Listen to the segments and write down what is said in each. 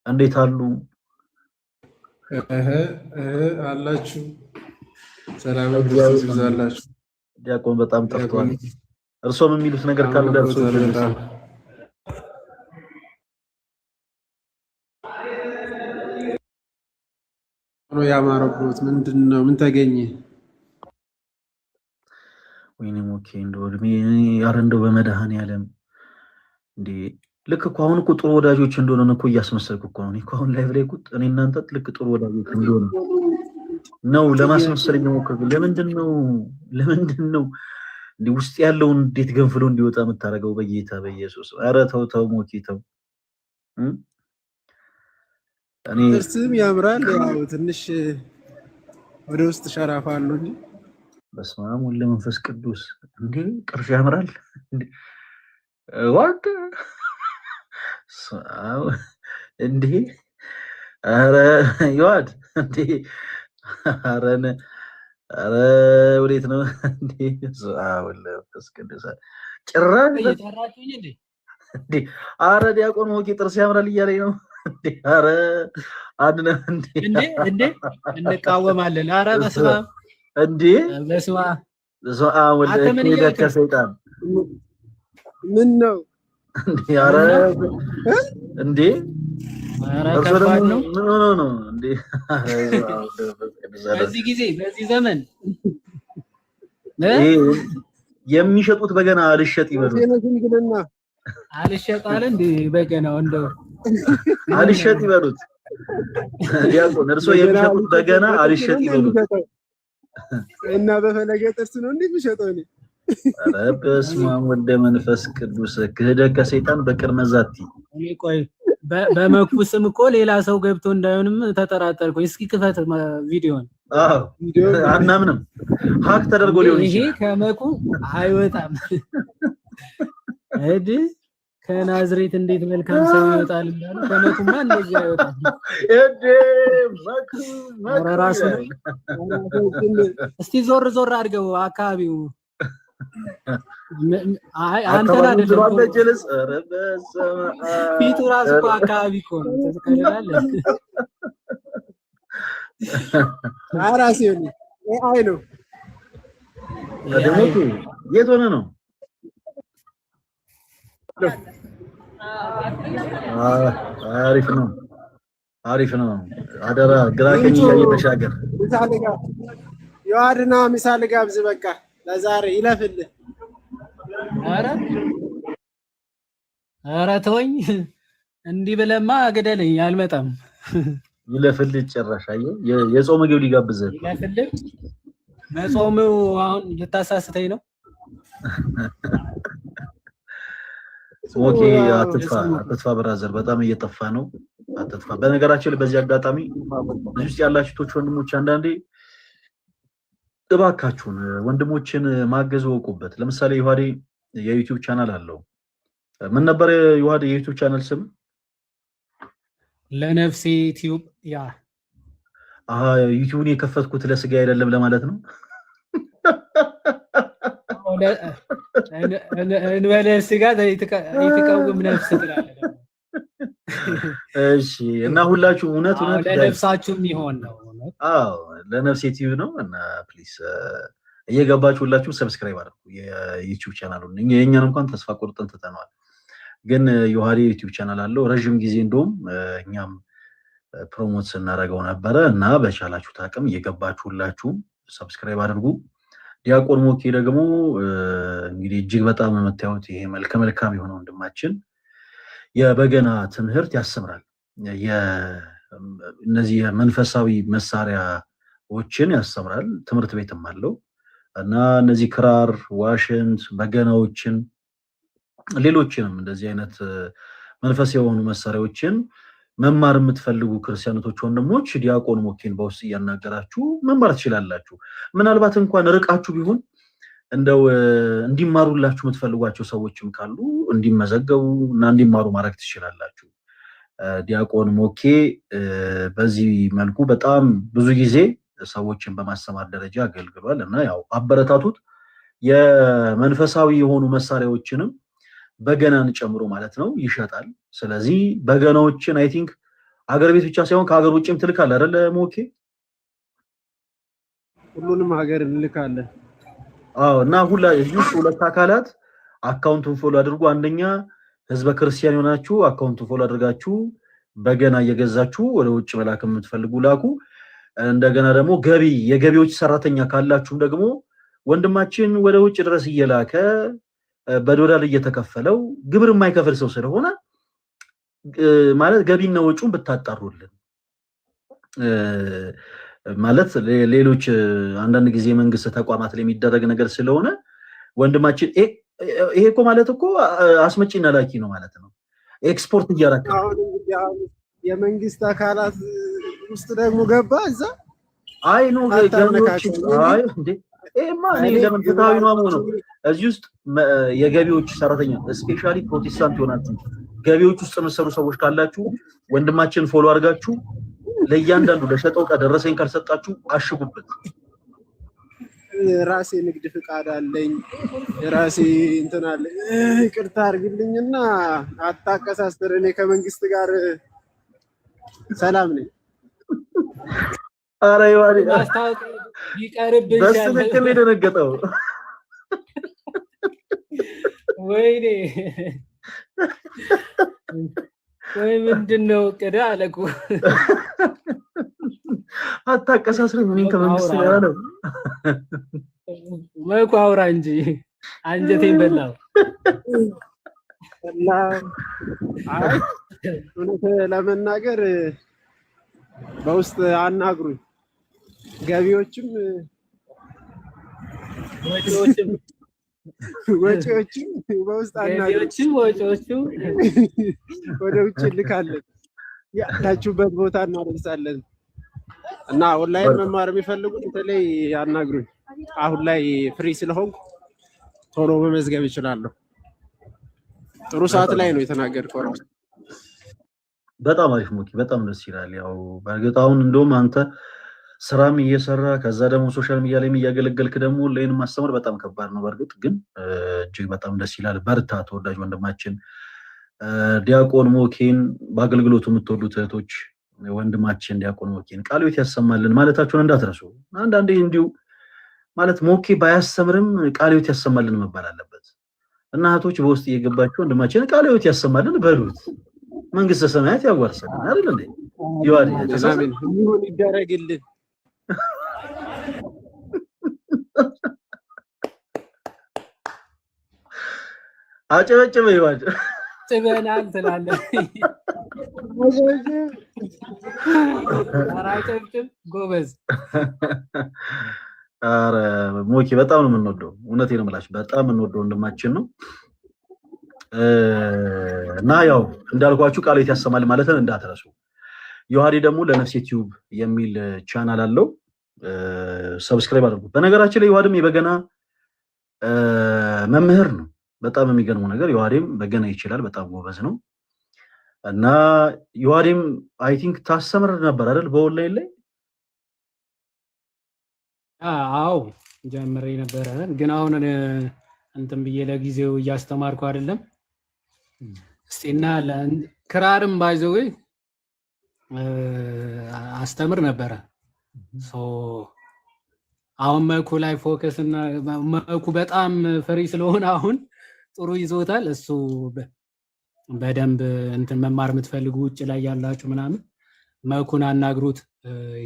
እንዴት አሉ? አላችሁ? ሰላም ይብዛላችሁ። ዲያቆን በጣም ጠፍቷል። እርሶም የሚሉት ነገር ካለ ለእርሶ ይገለጻል። ያማረበት ምንድነው? ምን ተገኘ? ወይኔ ሞኬ እንደው እድሜ ኧረ እንደው በመድኃኔዓለም እንዴ ልክ እኮ አሁን እኮ ጥሩ ወዳጆች እንደሆነ እኮ እያስመሰልኩ እኮ ነው እኮ አሁን ላይቭ ላይ ቁጥ እኔ እናንተ ልክ ጥሩ ወዳጆች እንደሆነ ነው ለማስመሰል እየሞከርኩ። ለምንድን ነው እንዴ ውስጥ ያለውን እንዴት ገንፍሎ እንዲወጣ የምታደርገው? በጌታ በኢየሱስ ኧረ ተው ሞኬ ተው። እኔ ጥርስም ያምራል፣ ያው ትንሽ ወደ ውስጥ ሸራፋ አለው እንጂ በስመ አብ ወወልድ ወመንፈስ ቅዱስ። እንዴ ቅርሽ ያምራል እንዴ ዋት እንዴ! ኧረ ይዋድ እንዴ! ኧረ ወዴት ነው እንዴ? ወለፈስ ቅዱስ ጭራሽ እየጠራችሁኝ እንዴ? ኧረ ዲያቆን ሞኬ ጥርስ ያምራል እያለኝ ነው እንዴ? ኧረ አድነ እንዴ እንቃወማለን። ኧረ በስመ አብ እንዴ! በስመ አብ ወለደ ከሰይጣን ምን ነው እንዴ? ኧረ እንዴ! ኧረ ከባድ ነው። ምን ሆኖ ነው እንዴ? በዚህ ጊዜ በዚህ ዘመን የሚሸጡት በገና አልሸጥ ይበሉት። አልሸጥ አለ እንዴ? በገናው እንደው አልሸጥ ይበሉት። ዲያቆን እርሶ የሚሸጡት በገና አልሸጥ ይበሉት እና በፈለገ ጥርስ ነው እንዴ የሚሸጠው? እኔ ኧረ በስመ አብ ወልደ መንፈስ ቅዱስ ክህደት ከሰይጣን በቅድመ ዛቲ። እኔ ቆይ በመኩ ስም እኮ ሌላ ሰው ገብቶ እንዳይሆንም ተጠራጠርኩኝ። እስኪ ክፈት ቪዲዮን። አዎ አናምንም፣ ሀክ ተደርጎ ሊሆን ይችላል። ይሄ ከመኩ አይወጣም። እድ ከናዝሬት እንዴት መልካም ሰው ይወጣል እንዳሉ ከመኩማ እንደዚህ አይወጣም። እድ መኩ ራሱ እስቲ ዞር አድርገው አካባቢው። አይ አንተን አይደለም ፊቱ ራሱ እኮ አካባቢ እኮ ነው። ተስቀልላለህ። አራሲ ነው አይ ነው አደሞቱ የት ሆነ ነው? አሪፍ ነው። አደራ ግራቀኝ እየተሻገር ይዋድና ሚሳል ጋብዝ በቃ ለዛሬ ይለፍልህ። ኧረ ተወኝ፣ እንዲህ ብለማ ግደለኝ፣ አልመጣም። ይለፍልህ ጭራሽ አየህ፣ የጾም ምግብ ሊጋብዝህ ይለፍልህ። መጾሙ አሁን ልታሳስተኝ ነው። ኦኬ አትጥፋ ብራዘር፣ በጣም እየጠፋ ነው። አትጥፋ። በነገራችን ላይ በዚህ አጋጣሚ እዚህ ውስጥ ያላችሁት ወንድሞች አንዳንዴ እባካችሁን ወንድሞችን ማገዝ ወቁበት። ለምሳሌ ዮሐዴ የዩቲዩብ ቻናል አለው። ምን ነበር ዮሐዴ የዩቲዩብ ቻናል ስም? ለነፍሴ ዩቲዩብ። ያ ዩቲዩብን የከፈትኩት ለስጋ አይደለም ለማለት ነው። እንበለ ስጋ የተቃወም ነፍስ ትላለህ። እሺ እና ሁላችሁ እውነት ለነፍሳችሁም ይሆን ነው። አዎ ለነፍሴ ዩቲዩብ ነው እና ፕሊስ እየገባችሁ ሁላችሁ ሰብስክራይብ አድርጉ የዩቲዩብ ቻናሉን። የኛን እንኳን ተስፋ ቆርጠን ትተነዋል፣ ግን ዮሐዴ ዩቲዩብ ቻናል አለው። ረጅም ጊዜ እንደውም እኛም ፕሮሞት ስናደርገው ነበረ እና በቻላችሁት አቅም እየገባችሁ ሁላችሁ ሰብስክራይብ አድርጉ። ዲያቆን ሞኬ ደግሞ እንግዲህ እጅግ በጣም የምታዩት ይሄ መልካም የሆነ ወንድማችን የበገና ትምህርት ያስተምራል። እነዚህ የመንፈሳዊ መሳሪያዎችን ያስተምራል። ትምህርት ቤትም አለው እና እነዚህ ክራር፣ ዋሽንት፣ በገናዎችን ሌሎችንም እንደዚህ አይነት መንፈስ የሆኑ መሳሪያዎችን መማር የምትፈልጉ ክርስቲያኖች ወንድሞች ዲያቆን ሞኬን በውስጥ እያናገራችሁ መማር ትችላላችሁ። ምናልባት እንኳን ርቃችሁ ቢሆን እንደው እንዲማሩላችሁ የምትፈልጓቸው ሰዎችም ካሉ እንዲመዘገቡ እና እንዲማሩ ማድረግ ትችላላችሁ። ዲያቆን ሞኬ በዚህ መልኩ በጣም ብዙ ጊዜ ሰዎችን በማስተማር ደረጃ አገልግሏል እና ያው አበረታቱት። የመንፈሳዊ የሆኑ መሳሪያዎችንም በገናን ጨምሮ ማለት ነው ይሸጣል። ስለዚህ በገናዎችን አይ ቲንክ አገር ቤት ብቻ ሳይሆን ከሀገር ውጭም ትልካለህ አይደለ ሞኬ? ሁሉንም ሀገር እንልካለን። አዎ። እና ሁለት አካላት አካውንቱን ፎሎ አድርጉ። አንደኛ ህዝበ ክርስቲያን የሆናችሁ አካውንቱን ፎሎ አድርጋችሁ በገና እየገዛችሁ ወደ ውጭ መላክ የምትፈልጉ ላኩ። እንደገና ደግሞ የገቢዎች ሰራተኛ ካላችሁም ደግሞ ወንድማችን ወደ ውጭ ድረስ እየላከ በዶላር እየተከፈለው ግብር የማይከፍል ሰው ስለሆነ ማለት ገቢና ወጪውን ብታጣሩልን ማለት ሌሎች አንዳንድ ጊዜ መንግስት ተቋማት ላይ የሚደረግ ነገር ስለሆነ ወንድማችን ይሄ እኮ ማለት እኮ አስመጪና ላኪ ነው ማለት ነው። ኤክስፖርት እያደረገ የመንግስት አካላት ውስጥ ደግሞ ገባ እዛ አይ ነው ገቢዎች አይ እንዴ ኤማ ለምን ፍትሃዊ ነው? እዚህ ውስጥ የገቢዎች ሰራተኛ ስፔሻሊ ፕሮቴስታንት ሆናችሁ ገቢዎች ውስጥ የምትሰሩ ሰዎች ካላችሁ ወንድማችን ፎሎ አድርጋችሁ ለእያንዳንዱ ለሸጠው ዕቃ ደረሰኝ ካልሰጣችሁ አሽጉበት። ራሴ ንግድ ፍቃድ አለኝ፣ ራሴ እንትን አለኝ። ይቅርታ አድርግልኝና አታቀሳስር። እኔ ከመንግስት ጋር ሰላም ነኝ። አረ ይዋሪ ይቀርብኝ በስልክ ላይ ደነገጠው። ወይኔ ወይ ምንድነው ቅዳ አለኩ። አታቀሳስረኝ ምን ከመንግስት ጋር ነው መኩ አውራ እንጂ አንጀቴን በላው። አይ እውነት ለመናገር በውስጥ አናግሩኝ። ገቢዎችም ወጪዎችም በውስጥ አናግሩኝ። ወጪዎችም ወደ ውጭ ልካለን፣ ያላችሁበት ቦታ እናደርሳለን። እና ኦንላይን መማር የሚፈልጉ በተለይ አናግሩኝ። አሁን ላይ ፍሪ ስለሆንኩ ቶሎ መመዝገብ ይችላለሁ። ጥሩ ሰዓት ላይ ነው የተናገርከው። በጣም አሪፍ ሞኪ፣ በጣም ደስ ይላል። ያው በእርግጥ አሁን እንደውም አንተ ስራም እየሰራ ከዛ ደግሞ ሶሻል ሚዲያ ላይ እያገለገልክ ደግሞ ኦንላይን ማስተማር በጣም ከባድ ነው። በእርግጥ ግን እጅግ በጣም ደስ ይላል። በርታ ተወዳጅ ወንድማችን ዲያቆን ሞኬን በአገልግሎቱ የምትወዱት እህቶች ወንድማችን ዲያቆን ሞኬን ቃለ ሕይወት ያሰማልን ማለታችሁን እንዳትረሱ። አንዳንዴ እንዲሁ ማለት ሞኬ ባያስተምርም ቃለ ሕይወት ያሰማልን መባል አለበት እና እህቶች በውስጥ እየገባችሁ ወንድማችን ቃለ ሕይወት ያሰማልን በሉት። መንግስተ ሰማያት ያዋርሰናል አይደል እንዴ? ይዋል ተሳምን ይሁን ይደረግልን። አጨበጨበ ይዋል ጽበናል ትላለህ። አራጨብጭብ ጎበዝ። አረ ሞኬ በጣም ነው የምንወደው። እውነቴን ነው የምላችሁ በጣም የምንወደው ወንድማችን ነው። እና ያው እንዳልኳችሁ ቃለ ሕይወት ያሰማል ማለትን እንዳትረሱ። ዮሐዴ ደግሞ ለነፍሴ ቲዩብ የሚል ቻናል አለው፣ ሰብስክራይብ አድርጉት። በነገራችን ላይ ዮሐዴም የበገና መምህር ነው። በጣም የሚገርመው ነገር ዮሐዴም በገና ይችላል፣ በጣም ጎበዝ ነው። እና ዮሐዴም አይ ቲንክ ታስተምር ነበር አይደል በኦንላይን ላይ? አዎ ጀምሬ ነበረ፣ ግን አሁን እንትን ብዬ ለጊዜው እያስተማርኩ አይደለም። እስቲና ክራርም ባይዘው አስተምር ነበረ። አሁን መኩ ላይ ፎከስ እና መኩ በጣም ፍሪ ስለሆነ አሁን ጥሩ ይዞታል። እሱ በደንብ እንትን መማር የምትፈልጉ ውጭ ላይ ያላችሁ ምናምን መኩን አናግሩት፣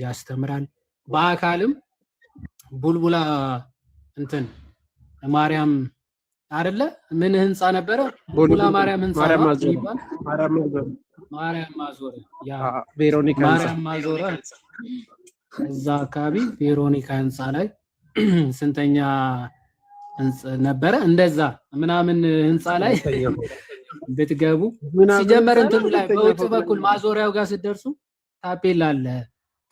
ያስተምራል። በአካልም ቡልቡላ እንትን ማርያም አይደለ ምን ህንፃ ነበረ? ቡልቡላ ማርያም ህንፃ ማርያም ማዞር ያ ቬሮኒካ ማርያም ማዞር እዛ አካባቢ ቬሮኒካ ህንፃ ላይ ስንተኛ ነበረ እንደዛ ምናምን ህንፃ ላይ ብትገቡ ሲጀመር እንትን ላይ በውጭ በኩል ማዞሪያው ጋር ስትደርሱ ታፔላ አለ፣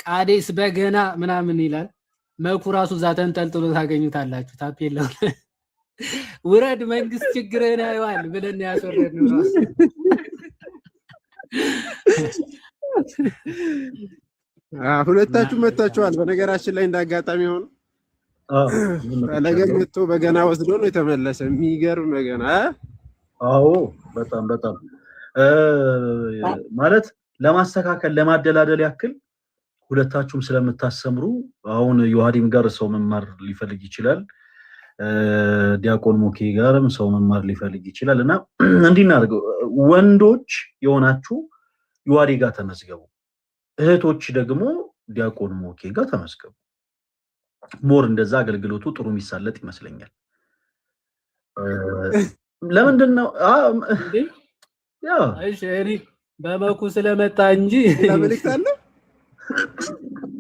ቃዴስ በገና ምናምን ይላል። መኩ ራሱ እዛ ተንጠልጥሎ ታገኙታላችሁ። ታፔላው ውረድ መንግስት ችግርህን ያየዋል ብለን ያስወረድነው ራሱ። ሁለታችሁ መታችኋል። በነገራችን ላይ እንዳጋጣሚ ሆኖ ፈለገ መጥቶ በገና ወስዶ ነው የተመለሰ። የሚገርም በገና። አዎ በጣም በጣም ማለት ለማስተካከል ለማደላደል ያክል ሁለታችሁም ስለምታሰምሩ አሁን ዮሐዲም ጋር ሰው መማር ሊፈልግ ይችላል ዲያቆን ሞኬ ጋርም ሰው መማር ሊፈልግ ይችላል እና እንዲናርገው ወንዶች የሆናችሁ ዮሐዲ ጋር ተመዝገቡ እህቶች ደግሞ ዲያቆን ሞኬ ጋር ተመዝገቡ ሞር እንደዛ አገልግሎቱ ጥሩ የሚሳለጥ ይመስለኛል ለምንድነው ያ እሺ እኔ በመኩ ስለመጣ እንጂ ለምልክታለ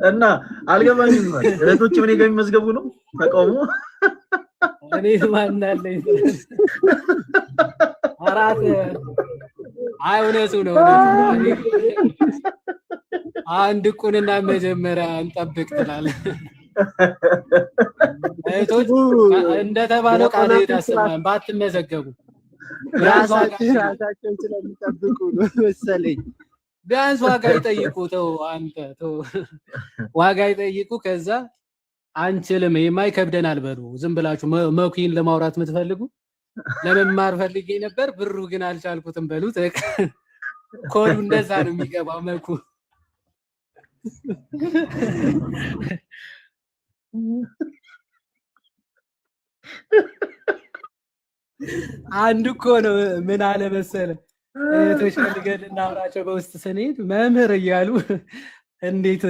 እና አልገባኝም ማለት እህቶች ምን ጋር የሚመዝገቡ ነው ተቃውሞ እኔ ማን አለኝ አራት አይውነሱ ነው አንድ ቁንና መጀመሪያ እንጠብቅ ትላለህ እህቶች እንደተባለው ቃል ይታሰባል ባትመዘገቡ ራሳቸውን ስለሚጠብቁ ነው መሰለኝ ቢያንስ ዋጋ ይጠይቁ ተው አንተ ተው ዋጋ ይጠይቁ ከዛ አንችልም የማይከብደናል በሉ ዝም ብላችሁ መኩን ለማውራት የምትፈልጉ ለመማር ፈልጌ ነበር ብሩ ግን አልቻልኩትም በሉት ኮዱ እንደዛ ነው የሚገባው መኩ አንድ እኮ ነው ምን አለ መሰለ ተሽልገን እናውራቸው በውስጥ ስንሄድ መምህር እያሉ እንዴት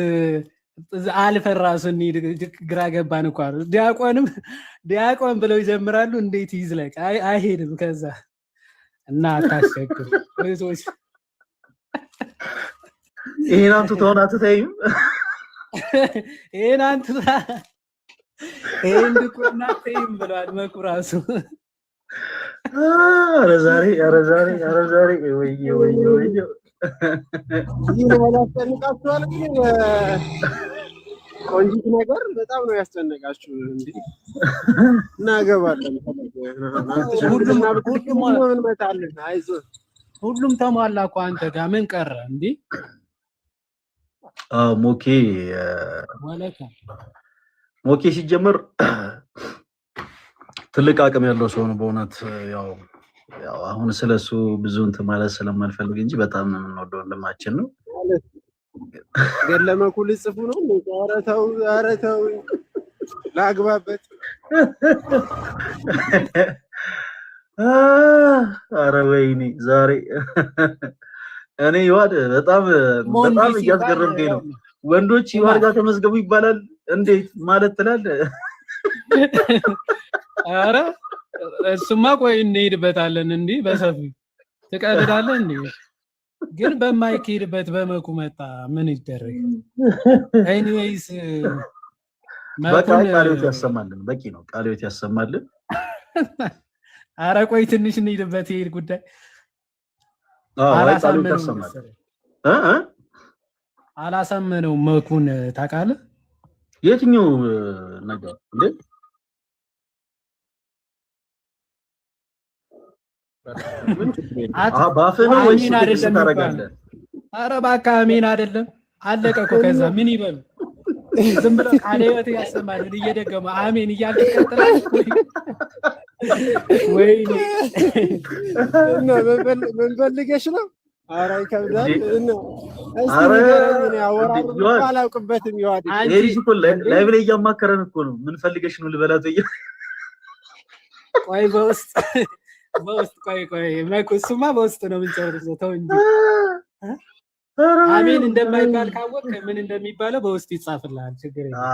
አልፈራሱ እንሂድ ግራ ገባን እኮ ዲያቆን ብለው ይጀምራሉ እንዴት ይዝለቅ አይሄድም ከዛ እና አታስቸግሩ እህቶች ይሄን አንተ ተሆናት ታይም ይሄን አንተ እንድቁና ታይም ብለዋል መኩራሱ አረዛሬ ወይ ይሄን ያስጨንቃችኋል ግን ቆንጂት ነገር በጣም ነው ያስጨነቃችሁ እንዴ እናገባለን ሁሉም መጣልን አይዞህ ሁሉም ተሟላ እኮ አንተ ጋር ምን ቀረ እንዴ ሞኬ ሲጀምር ትልቅ አቅም ያለው ሰው ነው በእውነት ያው አሁን ስለሱ ብዙ እንትን ማለት ስለማልፈልግ እንጂ በጣም የምንወደው ወንድማችን ነው ገለመኩል ጽፉ ነው አረተው ላግባበት አረ ወይኔ ዛሬ እኔ ይዋድ በጣም እያስገረመኝ ነው ወንዶች ይዋድ ጋር ተመዝገቡ ይባላል እንዴት ማለት ትላለህ አረ እሱማ ቆይ እንሄድበታለን እንዴ በሰፊው ተቀበዳለን እንዴ ግን በማይኬድበት በመኩ መጣ ምን ይደረግ ኤኒዌይስ በቃ ቃልዮት ያሰማልን በቂ ነው ቃልዮት ያሰማልን አረ ቆይ ትንሽ እንሄድበት ይሄድ ጉዳይ አላሳመነው መኩን ታውቃለህ የትኛው ነገር እንዴ ባፈነ ወይስ ታረጋለህ አረ ባካ አሜን አይደለም አለቀ እኮ ከዛ ምን ይበሉ ዝም ብለው ቃልዮት ያሰማል እየደገመ አሜን እያልክ ቀጥላል ወይኔ እና ምን ፈልገሽ ነው አረ ይከብዳል እና አረ አላውቅበትም ይዋዲ ኤሪስ እኮ ላይቭ ላይ እያማከረን እኮ ነው ምን ፈልገሽ ነው ልበላት ቆይ በውስጥ ቆይ መኩስማ በውስጥ ነው የምንጨርሰው ተው እንጂ አሜን እንደማይባል ካወቅ ምን እንደሚባለው በውስጥ ይጻፍልሃል ችግር የለም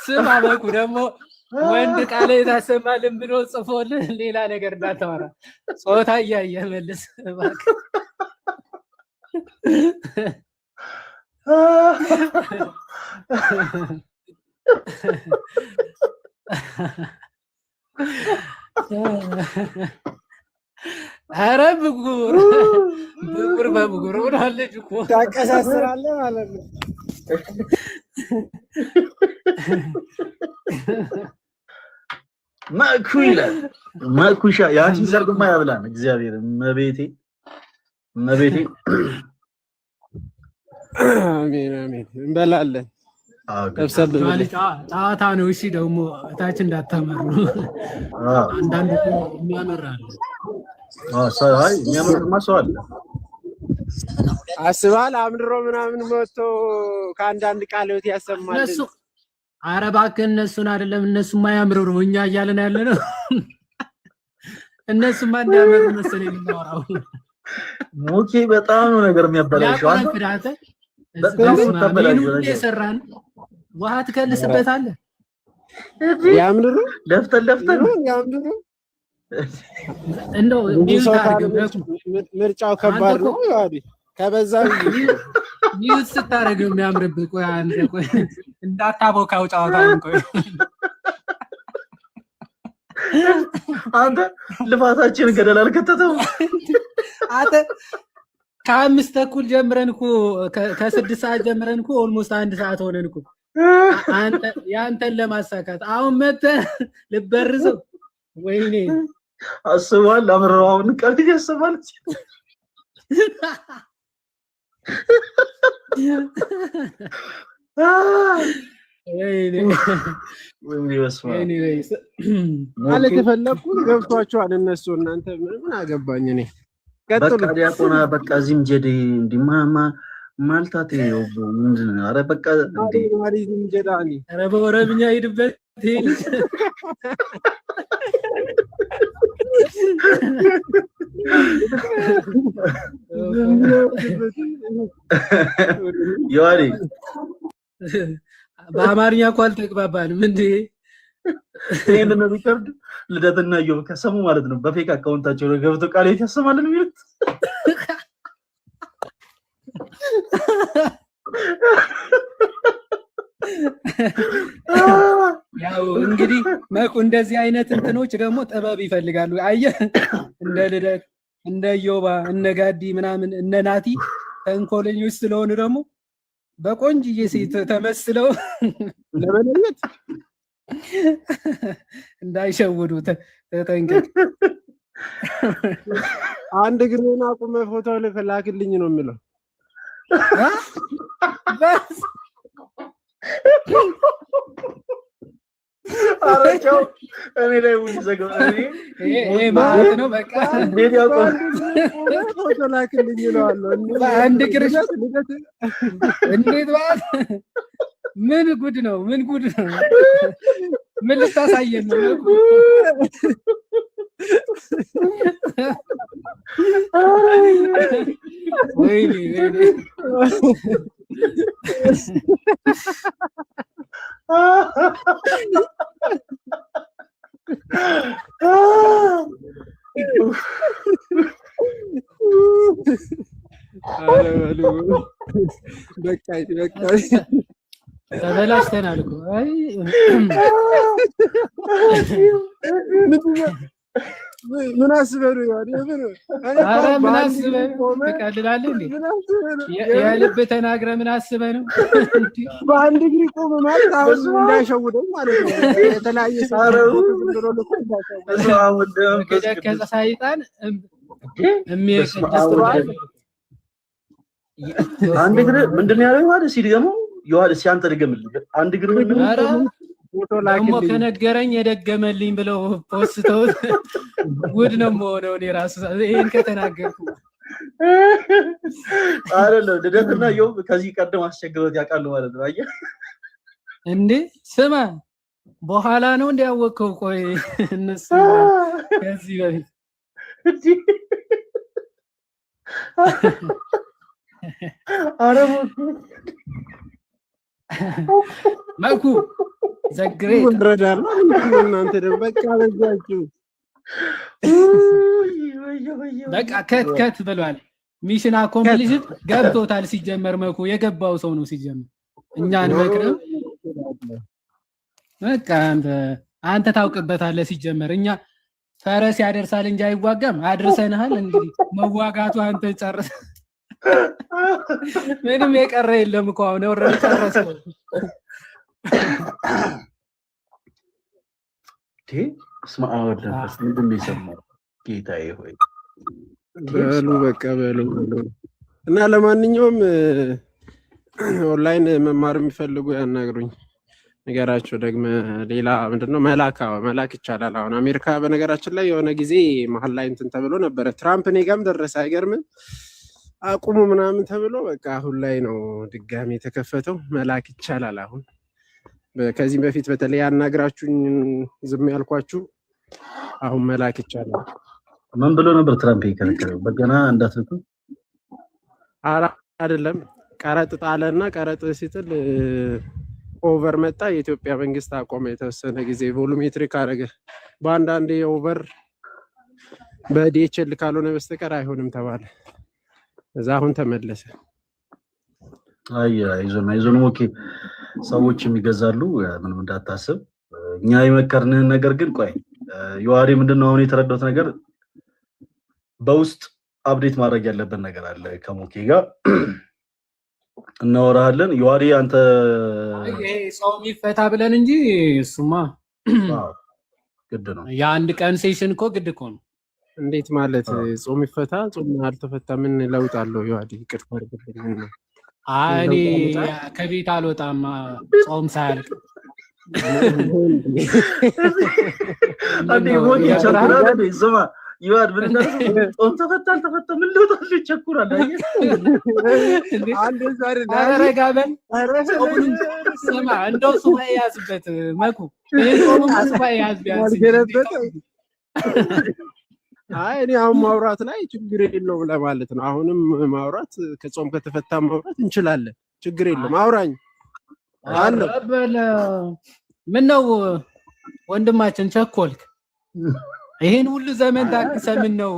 ስማ መኩ ደግሞ ወንድ ቃል የታሰማልን ብሎ ጽፎልህ ሌላ ነገር እንዳታወራ ጾታ እያየህ መልስ እባክህ አረ ብጉር በብጉር ሆናለች እኮ ታቀሳስራለህ ማለት ነው ማኩሻ ያቺ ሰርግማ ያብላን እግዚአብሔር መቤቴ አሜን እንበላለን ሰብሰብ ብለህ ጨዋታ ነው። እሺ ደግሞ እታች እንዳታመሩ። አንዳንድ የሚያመራ አለ። አይ የሚያመርማ ሰው አለ። አስባል አምድሮ ምናምን መጥቶ ከአንዳንድ ቃሎት ያሰማል። እነሱ ኧረ እባክህ እነሱን አይደለም እነሱማ ያምሩ እኛ እያለን ያለ ነው። እነሱማ እንዳያመሩ መሰለኝ የምናወራው። ኦኬ በጣም ነው ነገር የሚያበላሽው። ምን የሰራን ውሃ ትከልስበታለህ። ያምሩ ለፍተን ያምሩ እንደው ምርጫው ከባድ ነው። ከበዛ ሚውት ስታደርገው የሚያምርብህ። ቆይ አንተ ቆይ እንዳታቦካው ጨዋታውን። ቆይ አንተ ልፋታችን ገደል አልከተተው። አንተ ከ5 ተኩል ጀምረን እኮ ከ6 ሰዓት ጀምረን እኮ ኦልሞስት 1 ሰዓት ሆነን እኮ አንተ ያንተን ለማሳካት አሁን መተህ ልበርዘው። ወይኔ አስቧል። አምራውን ቀልድ ያሰማል። ማለት የፈለኩት ገብቷቸዋል እነሱ። እናንተ ምን አገባኝ እኔ። በቃ ዲያቆና በቃ እዚህም ጀዴ እንዲማማ ማልታት ነው ምንድን ነው? ኧረ በቃ እንዴ ማሪዝም ጀዳኒ ኧረ በኦሮምኛ ሂድበት። ያሪ በአማርኛ እኮ አልተግባባንም እንዴ? ይሄንን ነው ሪከርድ ልደትና ዮብ ከሰሙ ማለት ነው። በፌክ አካውንታቸው ነው ገብተው ቃል ያሰማልን የሚሉት። ያው እንግዲህ መኩ እንደዚህ አይነት እንትኖች ደግሞ ጥበብ ይፈልጋሉ። አየህ እንደ ልደት እንደ ዮባ እነ ጋዲ ምናምን እነ ናቲ ተንኮለኞች ስለሆኑ ደግሞ በቆንጅዬ ሴት ተመስለው ለበለየት እንዳይሸውዱ ተጠንቀቅ። አንድ ግሬና ቁመ ፎቶ ልክልኝ ነው የሚለው። አረቻው እኔ ላይ ውይ ዘገው ይሄ ማለት ነው። በቃ እንዴት ያውቀው ፎቶ ላክልኝ ይለዋለሁ። አንድ ግርሽ እንዴት ማለት ምን ጉድ ነው? ምን ጉድ ነው? ምን ልታሳየን ነው? ወይኔ ተበላሽተናል እኮ። አይ ምን አስበህ ነው? ኧረ ምን አስበህ ትቀልላለህ እንዴ? የልብ ተናግረህ ምን አስበህ ነው? በአንድ እግሪ ቆመ ማለት አሁን እንዳይሸውደው ማለት ነው። የተለያየ ሰይጣን አንድ እግር ምንድን ነው ያለው ማለት ሲደግሞ ዮሐንስ ሲያንተ ደገምልኝ አንድ እግር ምን ደግሞ ከነገረኝ የደገመልኝ ብለው ፖስተው ጉድ ነው የምሆነው እኔ ራሱ ይሄን ከተናገርኩ አይደለም። ልደትና ዮብ ከዚህ ቀደም አስቸግሮት ያውቃሉ ማለት ነው። አየህ እንዴ ስማ በኋላ ነው እንዲያወቀው። ቆይ እነሱ ከዚህ በፊት አረሙ መኩ ዘግሬ ወንድራዳር እናንተ ደግሞ በቃ በዛችሁ በቃ ከት ብሏል። ሚሽን አኮምፕሊሽድ ገብቶታል። ሲጀመር መኩ የገባው ሰው ነው ሲጀመር። እኛን መቅረብ በቃ አንተ ታውቅበታለህ። ሲጀመር እኛ ፈረስ ያደርሳል እንጂ አይዋጋም። አድርሰናል። እንግዲህ መዋጋቱ አንተ ጨርሰ ምንም የቀረ የለም እኮ አሁን ወረደ ጨረሰው። እስማ አወደስ ምንድን ነው የሰማው? ጌታዬ ሆይ በሉ በቃ በሉ እና ለማንኛውም ኦንላይን መማር የሚፈልጉ ያናግሩኝ፣ ነገራቸው ደግሞ ሌላ ምንድነው መላክ ይቻላል። አሁን አሜሪካ በነገራችን ላይ የሆነ ጊዜ መሀል ላይ እንትን ተብሎ ነበረ። ትራምፕ እኔ ጋርም ደረሰ። አይገርምም? አቁሙ ምናምን ተብሎ በቃ አሁን ላይ ነው ድጋሚ የተከፈተው። መላክ ይቻላል አሁን። ከዚህ በፊት በተለይ ያናግራችሁኝ ዝም ያልኳችሁ አሁን መላክ ይቻላል። ምን ብሎ ነበር ትራምፕ የከለከለው? በገና እንዳትልኩ አይደለም ቀረጥ ጣለና ቀረጥ ሲጥል ኦቨር መጣ። የኢትዮጵያ መንግስት አቆመ። የተወሰነ ጊዜ ቮሉሜትሪክ አደረገ። በአንዳንዴ ኦቨር በዲኤችኤል ካልሆነ በስተቀር አይሆንም ተባለ። እዛ አሁን ተመለሰ። አይዞን ኦኬ። ሰዎች የሚገዛሉ፣ ምንም እንዳታስብ። እኛ የመከርንህን ነገር ግን ቆይ ዮሐዴ ምንድነው አሁን የተረዳሁት ነገር በውስጥ አፕዴት ማድረግ ያለብን ነገር አለ። ከሞኬ ጋር እናወራለን። ዮሐዴ አንተ ይሄ ሰው የሚፈታ ብለን እንጂ እሱማ ግድ ነው። የአንድ ቀን ሴሽን እኮ ግድ እኮ ነው። እንዴት ማለት ጾም ይፈታ? ጾም አልተፈታ ምን ለውጥ አለው? ዮሐዴ ይቅርታ አድርግልኝ። እኔ ከቤት አልወጣም ጾም ሳያልቅ። አንዴ ሞኬ ይቻላል ስማ ይዋድ ምን እንደሆነ ጾም ተፈታ አልተፈታ ምን ለውጥ አለው? ይቸኩራል። አንድ ዛሬ አረጋበን ስማ እንደው ሱባኤ ያዝበት መኩ ጾም ሱባኤ ያዝ ቢያንስ። አይ እኔ አሁን ማውራት ላይ ችግር የለውም ለማለት ነው። አሁንም ማውራት ከጾም ከተፈታ ማውራት እንችላለን። ችግር የለውም። አውራኝ አለ ምን ነው ወንድማችን ቸኮልክ? ይሄን ሁሉ ዘመን ታክሰ ምን ነው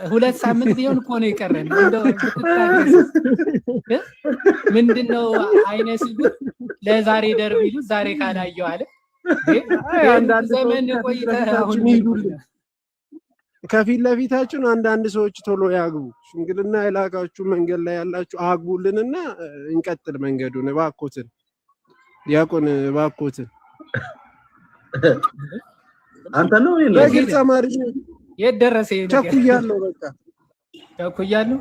2 ሳምንት ቢሆን እኮ ነው የቀረን። እንደው ምንድነው አይነ ሲሉ ለዛሬ ደርቢሉ ዛሬ ካላየው አለ። አንዳንድ ዘመን ቆይተህ አሁን ይሉልን ከፊት ለፊታችን አንዳንድ ሰዎች ቶሎ ያግቡ። ሽምግልና የላካችሁ መንገድ ላይ ያላችሁ አግቡልንና እንቀጥል መንገዱን። እባክዎትን ዲያቆን እባክዎትን። አንተ ነው ለግልጽ አማርኛ የት ደረሰ? ቸኩያለሁ። በቃ ቸኩያለሁ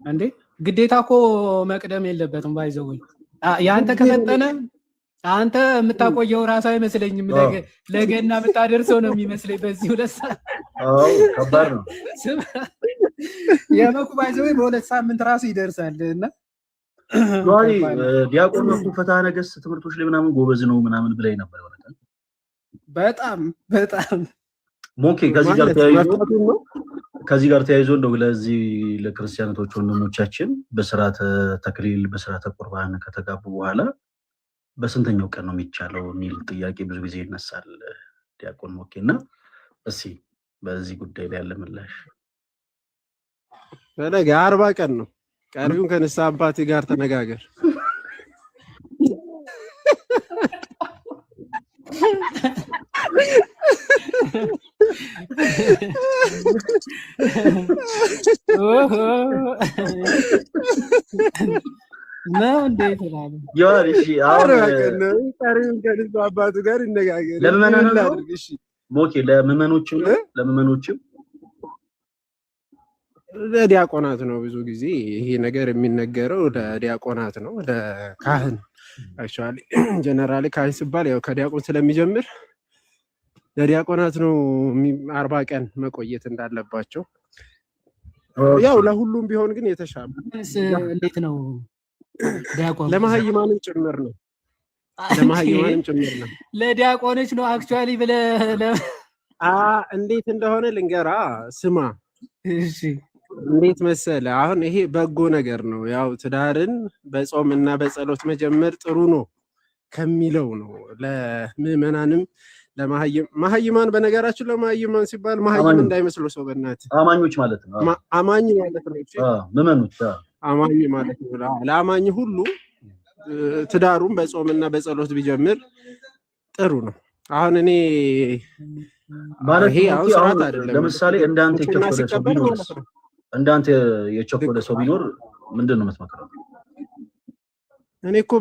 እንዴ? ግዴታ እኮ መቅደም የለበትም። ባይዘው ያንተ ከፈጠነ አንተ የምታቆየው ራሱ አይመስለኝም። ለገና የምታደርሰው ነው የሚመስለኝ በዚህ 2 ሰዓት። ከባድ ነው። የመኩ ባይዘው በ2 ሳምንት ራሱ ይደርሳል። እና ዲያቆን መኩ ፈትሐ ነገሥት ትምህርቶች ላይ ምናምን ጎበዝ ነው ምናምን ብለኝ ነበር። በጣም ሞኬ ከዚህ ጋር ተያይዞ እንደው ለዚህ ለክርስቲያኖች ወንድሞቻችን በስርዓተ ተክሊል በስርዓተ ቁርባን ከተጋቡ በኋላ በስንተኛው ቀን ነው የሚቻለው የሚል ጥያቄ ብዙ ጊዜ ይነሳል። ዲያቆን ሞኬና እስኪ በዚህ ጉዳይ ላይ ያለ ምላሽ። ፈለገ 40 ቀን ነው። ቀሪውን ከንስሐ አባቴ ጋር ተነጋገር። ነው እንዴት ይላል? እሺ አሁን ከንስሐ አባቱ ጋር ይነጋገር። ለምመናኖች ሞኬ ለምመኖችም ለዲያቆናት ነው። ብዙ ጊዜ ይሄ ነገር የሚነገረው ለዲያቆናት ነው፣ ለካህን አክቹአሊ ጀነራሊ ካህን ሲባል ያው ከዲያቆን ስለሚጀምር ለዲያቆናት ነው 40 ቀን መቆየት እንዳለባቸው። ያው ለሁሉም ቢሆን ግን የተሻለ እንዴት ነው ዲያቆን ለማህይማንም ጭምር ነው። ለማህይማንም ጭምር ነው። ለዲያቆኖች ነው አክቹአሊ ብለ እንዴት እንደሆነ ልንገራ ስማ። እሺ እንዴት መሰለ አሁን ይሄ በጎ ነገር ነው። ያው ትዳርን በጾም እና በጸሎት መጀመር ጥሩ ነው ከሚለው ነው። ለምዕመናንም ለማህይማን በነገራችን ለማህይማን ሲባል ማህይም እንዳይመስሉ ሰው በእናት አማኞች ማለት ነው። አማኝ ማለት ነው። ምዕመኖች አማኝ ማለት ነው። ለአማኝ ሁሉ ትዳሩን በጾምና በጸሎት ቢጀምር ጥሩ ነው። አሁን እኔ ማለት ይሄ ስርዓት አይደለም። ለምሳሌ እንዳንተ የቸኮለ ሰው ቢኖር ምንድነው የምትመክረው? እኔ እኮ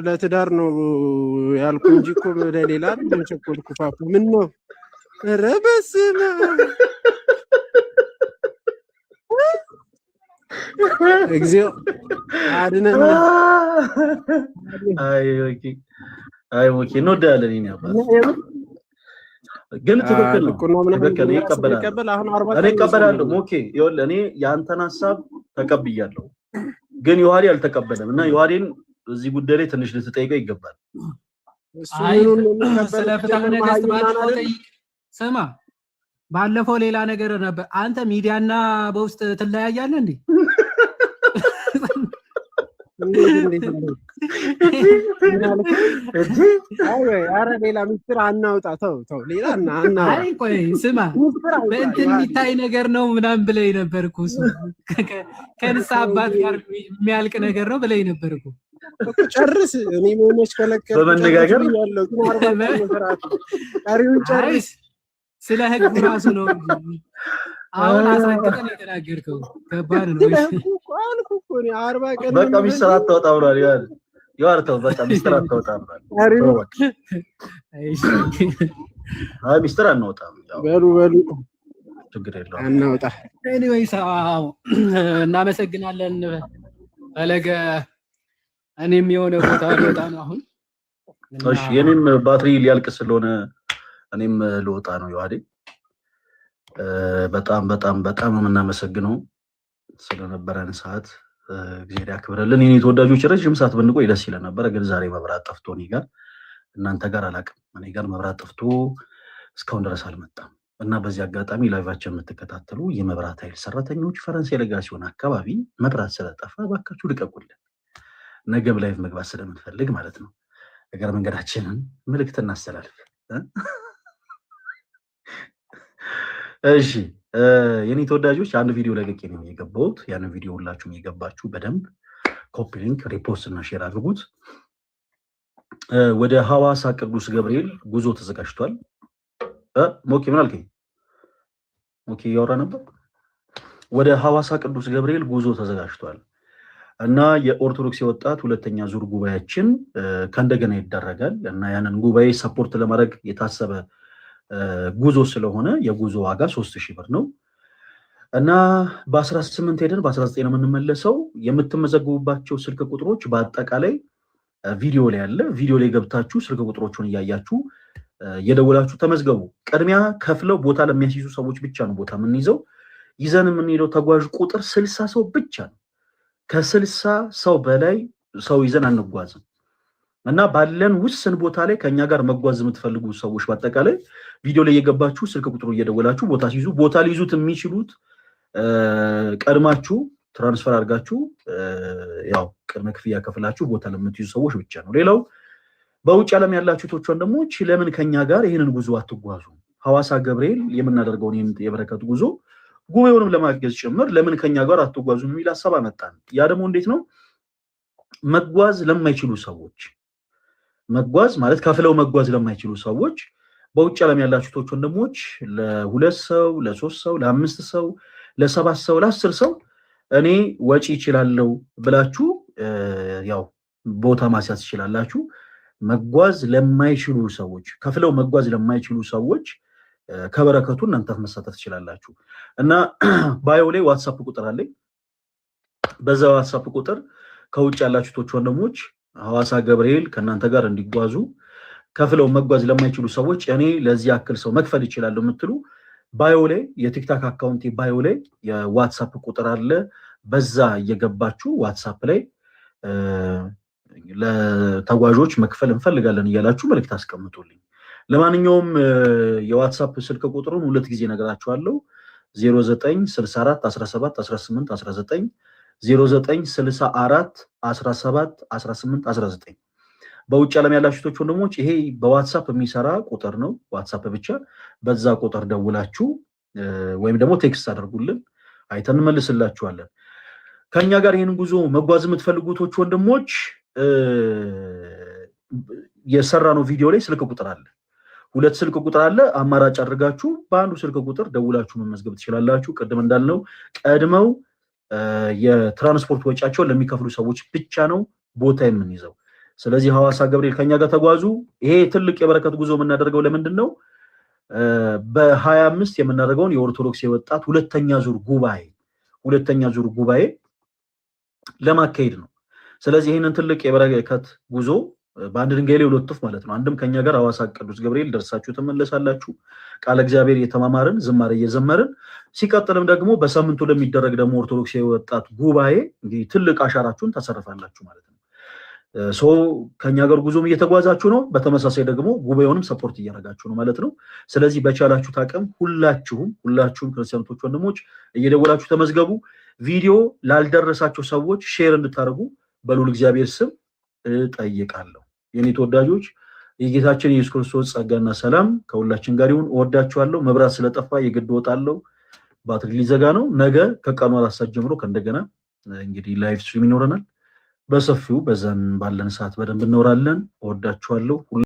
ለትዳር ነው ያልኩ እንጂ እኮ ለሌላ አይደለም ቸኮልኩ። ፓፓ ምን ነው? ኧረ በስመ አብ እግዚኦ አድነን አይ ኦኬ እንወዳለን እኔ አባት ግን ትክክል ነው ትክክል ይቀበላል አሁን 40 እኔ እቀበላለሁ ኦኬ ይኸውልህ እኔ ያንተን ሐሳብ ተቀብያለሁ ግን ዮሐዴ አልተቀበለም እና ዮሐዴን እዚህ ጉዳይ ላይ ትንሽ ልትጠይቀው ይገባል አይ ስለ ፍትሐ ነገሥት ባለፈው ጠይቅ ስማ ባለፈው ሌላ ነገር ነበር አንተ ሚዲያና በውስጥ ትለያያለህ እንዴ አረ ሌላ ምስጢር አናውጣ ተው ሌላ እና አይ ቆይ ስማ በእንትን የሚታይ ነገር ነው ምናምን ብለኝ ነበርኩ እሱ ከንሳ አባት ጋር የሚያልቅ ነገር ነው ብለኝ ነበርኩ ጨርስ እኔ ምንሽ ከለከለ በመነጋገር ያለው ግን 40 መስራት አሪውን ጨርስ ስለ ህግ ራሱ ነው አሁን አስረግጠን የተናገርከው ከባድ ነው አልኩ እኮ እኔ 40 ቀን በቃ ሚስጥር አታወጣ ብሏል ይዋርተው በቃ ሚስጥር አታወጣ ብሏል አይ ሚስጥር አናወጣም በሉ ችግር የለውም አናወጣ ኤኒዌይስ እናመሰግናለን ፈለገ እኔም የሆነ ቦታ ልወጣ ነው አሁን እሺ የኔም ባትሪ ሊያልቅ ስለሆነ እኔም ልወጣ ነው ዮሐዴ በጣም የምናመሰግነው ስለነበረን ሰዓት እግዚአብሔር ያክብረልን የኔ ተወዳጆች ረጅም ሰዓት ብንቆይ ደስ ይለን ነበር ግን ዛሬ መብራት ጠፍቶ እኔ ጋር እናንተ ጋር አላቅም እኔ ጋር መብራት ጠፍቶ እስካሁን ድረስ አልመጣም እና በዚህ አጋጣሚ ላይቫችን የምትከታተሉ የመብራት ኃይል ሰራተኞች ፈረንሳይ ለጋሲዮን አካባቢ መብራት ስለጠፋ ባካችሁ ልቀቁልን ነገም ላይቭ መግባት ስለምንፈልግ ማለት ነው እግረ መንገዳችንን መልእክት እናስተላልፍ እሺ የኔ ተወዳጆች አንድ ቪዲዮ ለቅቄ ነው የገባሁት ያን ቪዲዮ ሁላችሁም የገባችሁ በደንብ ኮፒ ሊንክ ሪፖስት እና ሼር አድርጉት ወደ ሐዋሳ ቅዱስ ገብርኤል ጉዞ ተዘጋጅቷል ሞኪ ምን አልከኝ ሞኪ ያወራ ነበር ወደ ሐዋሳ ቅዱስ ገብርኤል ጉዞ ተዘጋጅቷል እና የኦርቶዶክስ ወጣት ሁለተኛ ዙር ጉባኤያችን ከእንደገና ይደረጋል እና ያንን ጉባኤ ሰፖርት ለማድረግ የታሰበ ጉዞ ስለሆነ የጉዞ ዋጋ 3000 ብር ነው እና በ18 ሄደን በ19 ነው የምንመለሰው የምትመዘግቡባቸው ስልክ ቁጥሮች በአጠቃላይ ቪዲዮ ላይ አለ ቪዲዮ ላይ ገብታችሁ ስልክ ቁጥሮቹን ያያችሁ የደወላችሁ ተመዝገቡ ቅድሚያ ከፍለው ቦታ ለሚያስይዙ ሰዎች ብቻ ነው ቦታ የምንይዘው ይዘን የምንሄደው ተጓዥ ቁጥር 60 ሰው ብቻ ነው ከ60 ሰው በላይ ሰው ይዘን አንጓዝም እና ባለን ውስን ቦታ ላይ ከኛ ጋር መጓዝ የምትፈልጉ ሰዎች በአጠቃላይ ቪዲዮ ላይ የገባችሁ ስልክ ቁጥሩ እየደወላችሁ ቦታ ሲይዙ ቦታ ሊይዙት የሚችሉት ቀድማችሁ ትራንስፈር አድርጋችሁ ያው ቅድመ ክፍያ ከፍላችሁ ቦታ ለምትይዙ ሰዎች ብቻ ነው ሌላው በውጭ ዓለም ያላችሁ ቶቹን ደግሞ ለምን ከኛ ጋር ይሄንን ጉዞ አትጓዙ ሐዋሳ ገብርኤል የምናደርገውን የበረከት ጉዞ ጉባኤውንም ለማገዝ ጭምር ለምን ከኛ ጋር አትጓዙ የሚል ሐሳብ አመጣን ያ ደግሞ እንዴት ነው መጓዝ ለማይችሉ ሰዎች መጓዝ ማለት ከፍለው መጓዝ ለማይችሉ ሰዎች በውጭ ዓለም ያላችሁ ቶቹን ደግሞ ለሁለት ሰው ለሶስት ሰው ለአምስት ሰው ለሰባት ሰው ለአስር ሰው እኔ ወጪ ይችላልው ብላችሁ ያው ቦታ ማስያዝ ይችላልላችሁ መጓዝ ለማይችሉ ሰዎች ከፍለው መጓዝ ለማይችሉ ሰዎች ከበረከቱ እናንተ መሳተፍ ይችላልላችሁ እና ባዮ ላይ ዋትስአፕ ቁጥር አለኝ በዛ ዋትስአፕ ቁጥር ከውጭ ያላችሁ ቶቹን ደግሞ ሐዋሳ ገብርኤል ከናንተ ጋር እንዲጓዙ ከፍለው መጓዝ ለማይችሉ ሰዎች እኔ ለዚህ ያክል ሰው መክፈል ይችላል የምትሉ ባዮ ላይ የቲክታክ አካውንት ባዮ ላይ የዋትስአፕ ቁጥር አለ በዛ እየገባችሁ ዋትስአፕ ላይ ለተጓዦች መክፈል እንፈልጋለን እያላችሁ መልእክት አስቀምጡልኝ ለማንኛውም የዋትስአፕ ስልክ ቁጥሩን ሁለት ጊዜ ነገራችኋለሁ 0964 17 18 19 0964 17 18 19 በውጭ ዓለም ያላችሁ ቶች ወንድሞች ይሄ በዋትስአፕ የሚሰራ ቁጥር ነው ዋትስአፕ ብቻ በዛ ቁጥር ደውላችሁ ወይም ደግሞ ቴክስት አድርጉልን አይተን መልስላችኋለን ከኛ ጋር ይሄን ጉዞ መጓዝ የምትፈልጉ ቶች ወንድሞች የሰራነው ቪዲዮ ላይ ስልክ ቁጥር አለ ሁለት ስልክ ቁጥር አለ አማራጭ አድርጋችሁ በአንዱ ስልክ ቁጥር ደውላችሁ መመዝገብ ትችላላችሁ ቀደም እንዳልነው ቀድመው የትራንስፖርት ወጪያቸውን ለሚከፍሉ ሰዎች ብቻ ነው ቦታ የምንይዘው ስለዚህ ሐዋሳ ገብርኤል ከኛ ጋር ተጓዙ ይሄ ትልቅ የበረከት ጉዞ የምናደርገው ለምንድነው በ25 የምናደርገውን የኦርቶዶክስ የወጣት ሁለተኛ ዙር ጉባኤ ለማካሄድ ነው። ስለዚህ ይህንን ትልቅ የበረከት ጉዞ በአንድ ድንጋይ ላይ ሁለት ወፍ ማለት ነው። አንድም ከኛ ጋር ሐዋሳ ቅዱስ ገብርኤል ደርሳችሁ ትመለሳላችሁ፣ ቃለ እግዚአብሔር እየተማማርን ዝማሬ እየዘመርን፣ ሲቀጥልም ደግሞ በሳምንቱ ለሚደረግ ደግሞ ኦርቶዶክሳዊ ወጣት ጉባኤ እንግዲህ ትልቅ አሻራችሁን ታሰርፋላችሁ ማለት ነው። ሶ ከኛ ጋር ጉዞም እየተጓዛችሁ ነው፣ በተመሳሳይ ደግሞ ጉባኤውንም ሰፖርት እያደረጋችሁ ነው ማለት ነው። ስለዚህ በቻላችሁት አቅም ሁላችሁም ክርስቲያኖች ወንድሞች እየደወላችሁ ተመዝገቡ። ቪዲዮ ላልደረሳቸው ሰዎች ሼር እንድታደርጉ በልዑል እግዚአብሔር ስም እጠይቃለሁ። የኔ ተወዳጆች የጌታችን ኢየሱስ ክርስቶስ ጸጋና ሰላም ከሁላችን ጋር ይሁን። እወዳችኋለሁ። መብራት ስለጠፋ የግድ ወጣለሁ፣ ባትሪ ሊዘጋ ነው። ነገ ከቀኑ 4 ሰዓት ጀምሮ ከእንደገና እንግዲህ ላይቭ ስትሪም ይኖረናል። በሰፊው በዛን ባለን ሰዓት በደንብ እናወራለን። እወዳችኋለሁ።